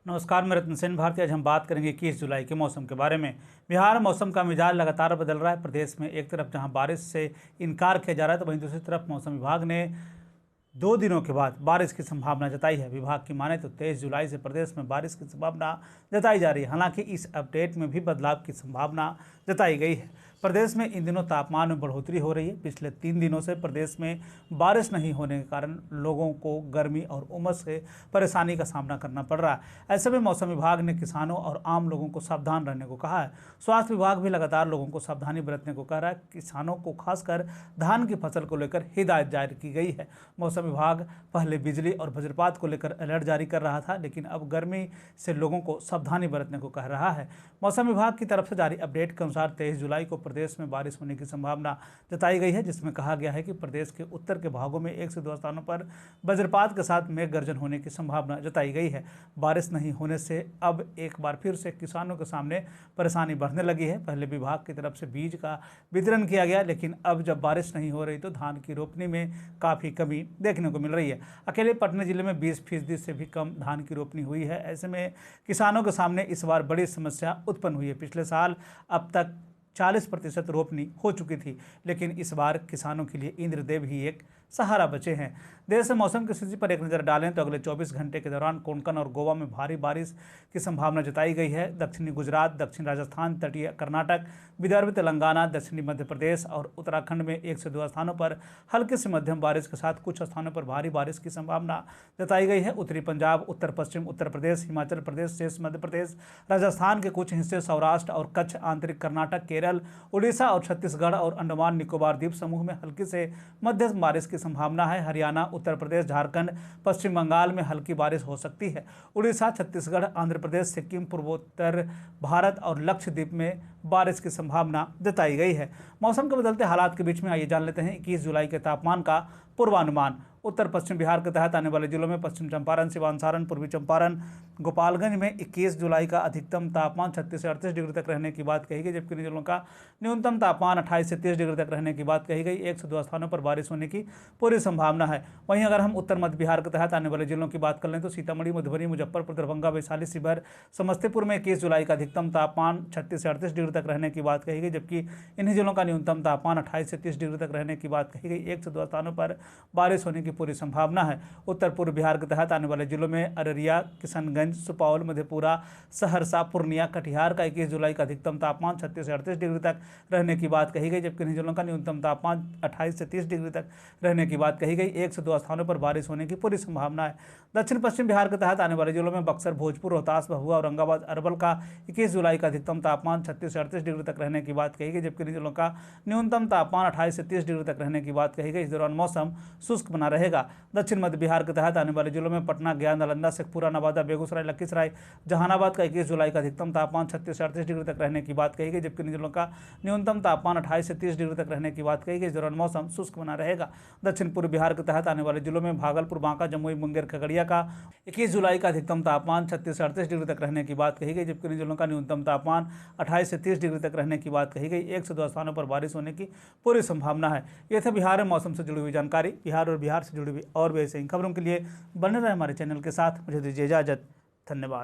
नमस्कार, मैं रत्न सेन भारती। आज हम बात करेंगे 21 जुलाई के मौसम के बारे में। बिहार मौसम का मिजाज लगातार बदल रहा है। प्रदेश में एक तरफ जहां बारिश से इनकार किया जा रहा है, तो वहीं दूसरी तरफ मौसम विभाग ने 2 दिनों के बाद बारिश की संभावना जताई है। विभाग की माने तो 23 जुलाई से प्रदेश में बारिश की संभावना जताई जा रही है। हालांकि इस अपडेट में भी बदलाव की संभावना जताई गई है। प्रदेश में इन दिनों तापमान में बढ़ोतरी हो रही है। पिछले 3 दिनों से प्रदेश में बारिश नहीं होने के कारण लोगों को गर्मी और उमस से परेशानी का सामना करना पड़ रहा है। ऐसे में मौसम विभाग ने किसानों और आम लोगों को सावधान रहने को कहा है। स्वास्थ्य विभाग भी लगातार लोगों को सावधानी बरतने को कह रहा है। किसानों को खासकर धान की फसल को लेकर हिदायत जारी की गई है। मौसम विभाग पहले बिजली और वज्रपात को लेकर अलर्ट जारी कर रहा था, लेकिन अब गर्मी से लोगों को सावधानी बरतने को कह रहा है। मौसम विभाग की तरफ से जारी अपडेट के अनुसार 23 जुलाई को प्रदेश में बारिश होने की संभावना जताई गई है, जिसमें कहा गया है कि प्रदेश के उत्तर के भागों में 1 से 2 स्थानों पर वज्रपात के साथ मेघ गर्जन होने की संभावना जताई गई है। बारिश नहीं होने से अब एक बार फिर से किसानों के सामने परेशानी बढ़ने लगी है। पहले विभाग की तरफ से बीज का वितरण किया गया, लेकिन अब जब बारिश नहीं हो रही तो धान की रोपनी में काफ़ी कमी देखने को मिल रही है। अकेले पटना जिले में 20% से भी कम धान की रोपनी हुई है। ऐसे में किसानों के सामने इस बार बड़ी समस्या उत्पन्न हुई है। पिछले साल अब तक 40% रोपनी हो चुकी थी, लेकिन इस बार किसानों के लिए इंद्रदेव ही एक सहारा बचे हैं। देश से मौसम की स्थिति पर एक नज़र डालें तो अगले 24 घंटे के दौरान कोंकण और गोवा में भारी बारिश की संभावना जताई गई है। दक्षिणी गुजरात, दक्षिण राजस्थान, तटीय कर्नाटक, विदर्भ, तेलंगाना, दक्षिणी मध्य प्रदेश और उत्तराखंड में 1 से 2 स्थानों पर हल्की से मध्यम बारिश के साथ कुछ स्थानों पर भारी बारिश की संभावना जताई गई है। उत्तरी पंजाब, उत्तर पश्चिम उत्तर प्रदेश, हिमाचल प्रदेश, शेष मध्य प्रदेश, राजस्थान के कुछ हिस्से, सौराष्ट्र और कच्छ, आंतरिक कर्नाटक, केरल, उड़ीसा और छत्तीसगढ़ और अंडमान निकोबार द्वीप समूह में हल्की से मध्यम बारिश की संभावना है। हरियाणा, उत्तर प्रदेश, झारखंड, पश्चिम बंगाल में हल्की बारिश हो सकती है। उड़ीसा, छत्तीसगढ़, आंध्र प्रदेश, सिक्किम, पूर्वोत्तर भारत और लक्षद्वीप में बारिश की संभावना जताई गई है। मौसम के बदलते हालात के बीच में आइए जान लेते हैं 21 जुलाई के तापमान का पूर्वानुमान। उत्तर पश्चिम बिहार के तहत आने वाले जिलों में पश्चिम चंपारण, सिवान, सारण, पूर्वी चंपारण, गोपालगंज में 21 जुलाई का अधिकतम तापमान 36 से 38 डिग्री तक रहने की बात कही गई, जबकि इन जिलों का न्यूनतम तापमान 28 से 30 डिग्री तक रहने की बात कही गई। 1 से 2 स्थानों पर बारिश होने की पूरी संभावना है। वहीं अगर हम उत्तर मध्य बिहार के तहत आने वाले जिलों की बात कर लें तो सीतामढ़ी, मधुबनी, मुजफ्फरपुर, दरभंगा, वैशाली, शिवहर, समस्तीपुर में 21 जुलाई का अधिकतम तापमान 36 से 38 डिग्री तक रहने की बात कही गई, जबकि इन्हीं जिलों का न्यूनतम तापमान 28 से 30 डिग्री तक रहने की बात कही गई। 1 से 2 स्थानों पर बारिश होने की पूरी संभावना है। उत्तर पूर्व बिहार के तहत आने वाले जिलों में अररिया, किशनगंज, सुपौल, मधेपुरा, सहरसा, पूर्णिया, कटिहार का 21 जुलाई का अधिकतम तापमान 36 से 38 डिग्री तक रहने की बात कही गई, जबकि इन जिलों का न्यूनतम तापमान 28 से 30 डिग्री तक रहने की बात कही गई। 1 से 2 स्थानों पर बारिश होने की पूरी संभावना है। दक्षिण पश्चिम बिहार के तहत आने वाले जिलों में बक्सर, भोजपुर, रोहतास, भभुआ, औरंगाबाद, अरवल का 21 जुलाई का अधिकतम तापमान 36 से 38 डिग्री तक रहने की बात कही गई, जबकि इन जिलों का न्यूनतम तापमान 28 से 30 डिग्री तक रहने की बात कही गई। इस दौरान मौसम शुष्क बना रहेगा। दक्षिण मध्य बिहार के तहत आने वाले जिलों में पटना, गया, नालंदा, शेखपुरा, नवादा, बेगूसराय, लखीसराय, जहानाबाद का 21 जुलाई का अधिकतम तापमान 36 से 38 डिग्री तक रहने की बात कही गई, जबकि इन जिलों का न्यूनतम तापमान 28 से 30 डिग्री तक रहने की बात कही गई। इस दौरान मौसम शुष्क बना रहेगा। दक्षिण पूर्व बिहार के तहत आने वाले जिलों में भागलपुर, बांका, जमुई, मुंगेर, खगड़िया का 21 जुलाई का अधिकतम तापमान 36 से 38 डिग्री तक रहने की बात कही गई, जबकि इन जिलों का न्यूनतम तापमान 28 से 30 डिग्री तक रहने की बात कही गई। 1 से 2 स्थानों पर बारिश होने की पूरी संभावना है। यह था बिहार में मौसम से जुड़ी हुई जानकारी। बिहार और बिहार से जुड़ी हुई और भी ऐसी खबरों के लिए बने रहे हमारे चैनल के साथ। मुझे दीजिए इजाजत। धन्यवाद।